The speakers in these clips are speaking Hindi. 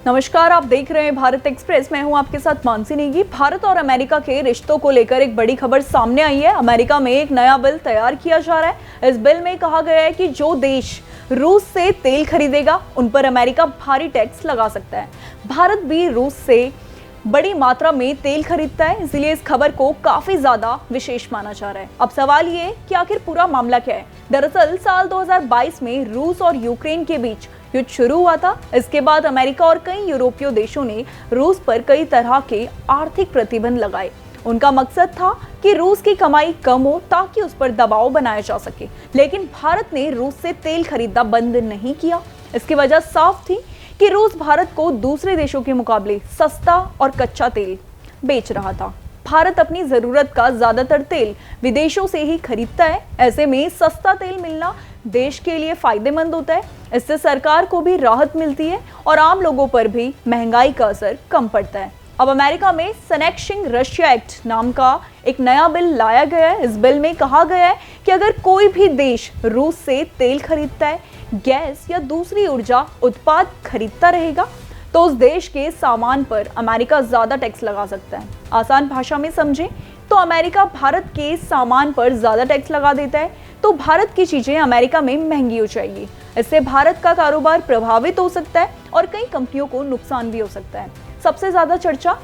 नमस्कार, आप देख रहे हैं भारत एक्सप्रेस। मैं हूं आपके साथ मानसी नेगी। भारत और अमेरिका के रिश्तों को लेकर एक बड़ी खबर सामने आई है। अमेरिका में एक नया बिल तैयार किया जा रहा है। इस बिल में कहा गया है कि जो देश रूस से तेल खरीदेगा उन पर अमेरिका भारी टैक्स लगा सकता है। भारत भी रूस से बड़ी मात्रा में तेल खरीदता है, इसलिए इस खबर को काफी ज्यादा विशेष माना जा रहा है। अब सवाल ये कि आखिर पूरा मामला क्या है। दरअसल साल 2022 में रूस और यूक्रेन के बीच युद्ध शुरू हुआ था। इसके बाद अमेरिका और कई यूरोपीय देशों ने रूस पर कई तरह के आर्थिक प्रतिबंध लगाए। उनका मकसद था कि रूस की कमाई कम हो ताकि उस पर दबाव बनाया जा सके। लेकिन भारत ने रूस से तेल खरीदना बंद नहीं किया। इसकी वजह साफ थी कि रूस भारत को दूसरे देशों के मुकाबले सस्ता और कच्चा तेल बेच रहा था। भारत अपनी जरूरत का ज्यादातर तेल विदेशों से ही खरीदता है। ऐसे में सस्ता तेल मिलना देश के लिए फायदेमंद होता है। इससे सरकार को भी राहत मिलती है और आम लोगों पर भी महंगाई का असर कम पड़ता है। अब अमेरिका में सनेक्शिंग रशिया एक्ट नाम का एक नया बिल लाया गया है। इस बिल में कहा गया है कि अगर कोई भी देश रूस से तेल खरीदता है, गैस या दूसरी ऊर्जा उत्पाद खरीदता रहेगा, तो उस देश के सामान पर अमेरिका ज्यादा टैक्स लगा सकता है। आसान भाषा में समझें तो अमेरिका भारत के सामान पर ज्यादा टैक्स लगा देता है, तो भारत की चीजें अमेरिका में महंगी हो जाएगी। इससे भारत का कारोबार प्रभावित हो सकता है और कई कंपनियों को नुकसान भी हो सकता है। सबसे ज्यादा चर्चा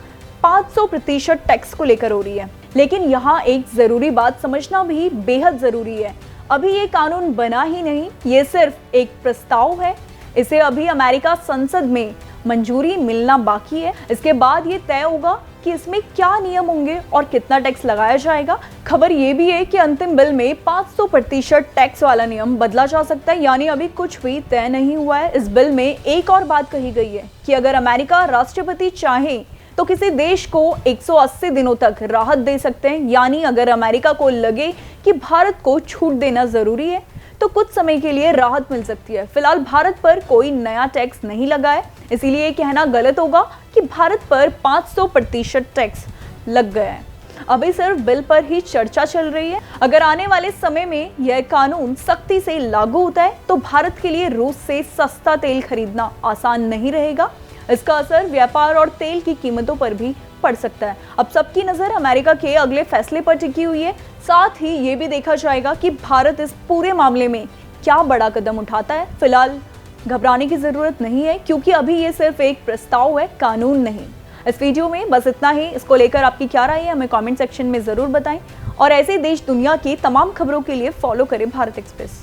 500% टैक्स को लेकर हो रही है। लेकिन यहाँ एक जरूरी बात समझना भी बेहद जरूरी है। अभी ये कानून बना ही नहीं, ये सिर्फ एक प्रस्ताव है। इसे अभी अमेरिका संसद में मंजूरी मिलना बाकी है। इसके बाद ये तय होगा कि इसमें क्या नियम होंगे और कितना टैक्स लगाया जाएगा। खबर ये भी है कि अंतिम बिल में 500% टैक्स वाला नियम बदला जा सकता है, यानी अभी कुछ भी तय नहीं हुआ है। इस बिल में एक और बात कही गई है कि अगर अमेरिका राष्ट्रपति चाहे तो किसी देश को 180 दिनों तक राहत दे सकते हैं। यानी अगर अमेरिका को लगे कि भारत को छूट देना जरूरी है तो कुछ समय के लिए राहत मिल सकती है। फिलहाल भारत पर कोई नया टैक्स नहीं लगा है, इसीलिए कहना गलत होगा कि भारत पर 500% टैक्स लग गया है। अभी सिर्फ बिल पर ही चर्चा चल रही है। अगर आने वाले समय में यह कानून सख्ती से लागू होता है तो भारत के लिए रूस से सस्ता तेल खरीदना आसान नहीं रहेगा। इसका असर व्यापार और तेल की कीमतों पर भी पड़ सकता है। अब सबकी नजर अमेरिका के अगले फैसले पर टिकी हुई है। साथ ही ये भी देखा जाएगा कि भारत इस पूरे मामले में क्या बड़ा कदम उठाता है। फिलहाल घबराने की जरूरत नहीं है, क्योंकि अभी ये सिर्फ एक प्रस्ताव है, कानून नहीं। इस वीडियो में बस इतना ही। इसको लेकर आपकी क्या राय है हमें कमेंट सेक्शन में जरूर बताएं और ऐसे देश दुनिया की तमाम खबरों के लिए फॉलो करें भारत एक्सप्रेस।